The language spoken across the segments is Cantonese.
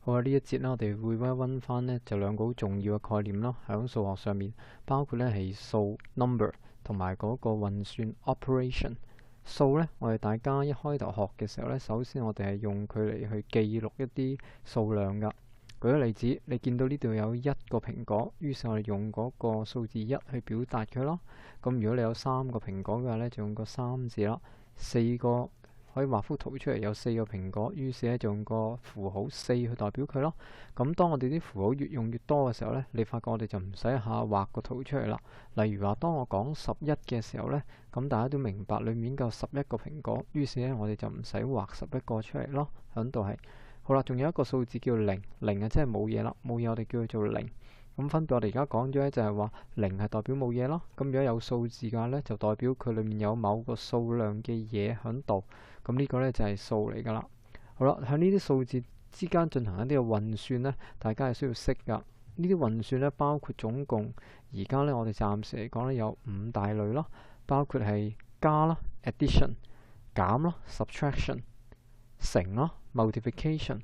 好啊，呢一節咧，我哋會溫翻呢就兩個好重要嘅概念咯，喺數學上面，包括呢係數 number 同埋嗰個運算 operation。數呢，我哋大家一開頭學嘅時候呢，首先我哋係用佢嚟去記錄一啲數量噶。舉個例子，你見到呢度有1個蘋果，於是我哋用嗰個數字1去表達佢咯。咁如果你有3個蘋果嘅話呢，就用個3字啦。4個可以畫幅圖出嚟，有4個蘋果，於是咧就用個符號4去代表佢咯。咁當我哋啲符號越用越多嘅時候呢，你發覺我哋就唔使下畫個圖出嚟啦。例如話，當我講11嘅時候呢，咁大家都明白裡面夠11個蘋果，於是呢，我哋就唔使畫11個出嚟咯。響度係好啦，仲有一個數字叫0，零啊即係冇嘢啦，冇嘢我哋叫佢做0。咁分別我哋而家講咗咧，就係話0係代表冇嘢咯。咁如果有數字嘅話咧，就代表佢裡面有某個數量嘅嘢喺度。咁呢個咧就係數嚟噶啦。好啦，喺呢啲數字之間進行一啲嘅運算咧，大家係需要識噶。呢啲運算咧包括總共而家咧我哋暫時嚟講咧有5大類咯，包括係加啦 addition、減啦 subtraction、乘咯 multiplication、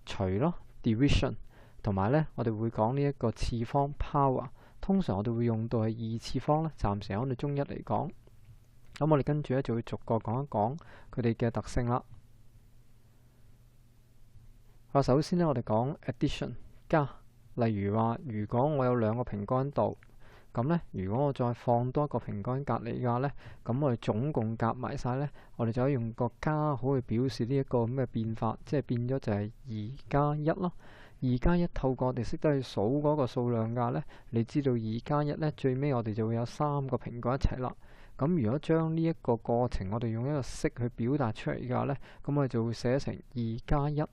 除咯 division。同埋咧，我哋會講呢一個次方 power， 通常我哋會用到係2次方咧。暫時喺我哋中一嚟講，咁我哋跟住咧就會逐個講一講佢哋嘅特性啦。首先咧，我哋講 addition 加，例如話，如果我有2個蘋果喺度，咁咧，如果我再放多一個蘋果喺隔離嘅話咧，咁我哋總共夾埋晒咧，我哋就可以用個加號去表示呢一個咁嘅變化，即係變咗就係2+1咯。2+1透過我哋識得去數嗰個數量嘅呢，你知道2+1呢，最尾我哋就會有3個蘋果一齊啦。咁如果將呢一個過程我哋用一個式去表達出嚟嘅呢，咁我哋就會寫成2+1，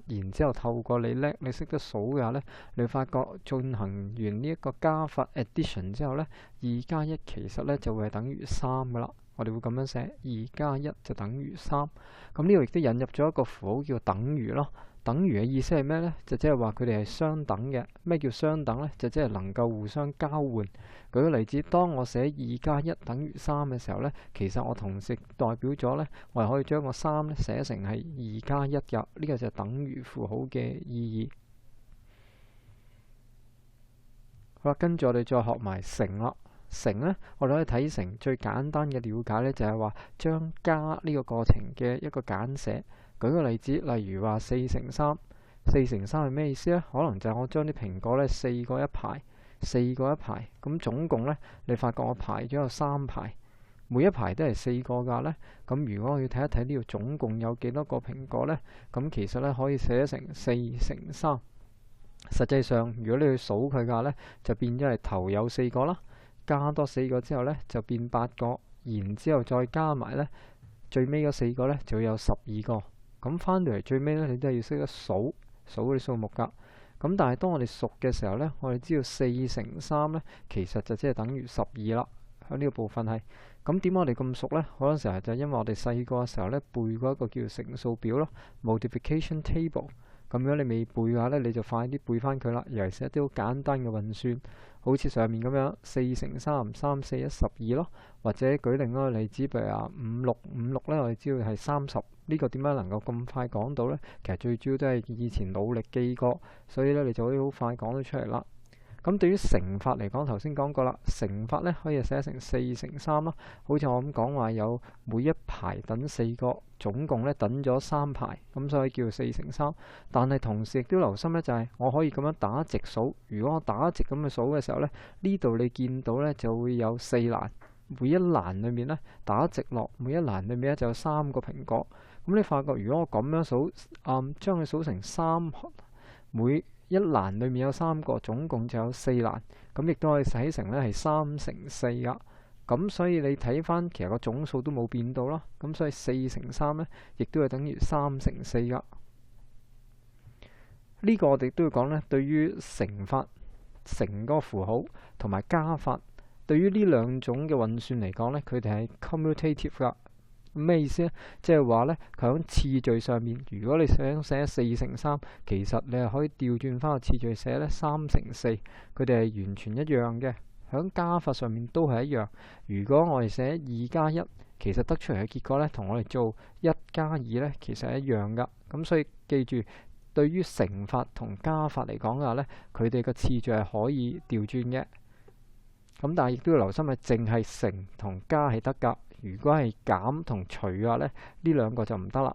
然之後透過你叻你識得數嘅呢，你發覺進行完呢一個加法 addition 之後呢，2+1其實呢就會係等於3噶啦。我哋會咁樣寫，2+1就等於3。咁呢度亦都引入咗一個符號叫等於咯。等於嘅意思係咩呢？就即係話佢哋係相等嘅。咩叫相等呢？就即係能夠互相交換。舉個例子，當我寫2+1等於3嘅時候呢，其實我同時代表咗呢，我係可以將個3呢寫成係2+1㗎。呢個就係等於符號嘅意義。好啦，跟住我哋再學埋乘啦。乘呢，我哋可以睇成最簡單嘅了解呢，就係話將加呢個過程嘅一個簡寫。舉個例子，例如話4乘3，4乘3係咩意思呢？可能就係我將啲蘋果呢4個一排，咁總共呢，你發覺我排咗有3排，每一排都係4個㗎呢。咁如果我要睇一睇呢度總共有幾多個蘋果呢？咁其實呢，可以寫成4乘3。實際上，如果你去數佢㗎呢，就變咗係頭有4個啦，加多4個之後呢，就變8個，然之後再加埋呢，最尾嗰4個呢，就會有12個。咁翻到嚟最尾咧，你都係要識得數嗰啲數目㗎。咁但係當我哋熟嘅時候咧，我哋知道4乘3咧，其實就即係等於12啦。喺呢個部分係咁點解我哋咁熟咧？好多時候就係因為我哋細個嘅時候咧背過一個叫乘數表咯 ，multiplication table。咁如果你未背嘅話咧，你就快啲背翻佢啦。尤其是一啲好簡單嘅運算，好似上面咁樣4乘3，3、4、1、12咯。或者舉另一個例子，譬如話5、6、5、6咧，我哋知道係30。呢個點解能夠咁快講到呢？其實最主要都係以前努力記過，所以咧你就可以好快講到出嚟啦。咁對於乘法嚟講，頭先講過啦，乘法咧可以寫成4乘3咯。好似我咁講話，有每一排等4個，總共咧等咗3排，咁所以叫4乘3。但係同時亦都留心咧，就係我可以咁樣打直數。如果我打直咁去數嘅時候咧，呢度你見到咧就會有4欄，每一欄裏面咧打直落，每一欄裏面咧就有3個蘋果。咁你發覺，如果我咁樣數，將佢數成3，每一欄裏面有3個，總共就有4欄。咁亦都可以寫成咧係3乘4噶。咁所以你睇翻，其實個總數都冇變到啦。咁所以4乘3咧，亦都係等於3乘4噶。呢個我哋都要講咧，對於乘法、乘嗰個符號同埋加法，對於呢兩種嘅運算嚟講咧，佢哋係 commutative 噶。咩意思咧？即係話咧，佢喺次序上面，如果你想寫4乘3，其實你係可以調轉翻個次序寫咧3乘4，佢哋係完全一樣嘅。喺加法上面都係一樣。如果我哋寫2+1，其實得出嚟嘅結果咧，同我哋做1+2咧，其實係一樣噶。咁所以記住，對於乘法同加法嚟講嘅話咧，佢哋嘅次序係可以調轉嘅。咁但係亦都要留心係淨係乘同加係得㗎。如果係減同除嘅話咧，呢兩個就唔得啦。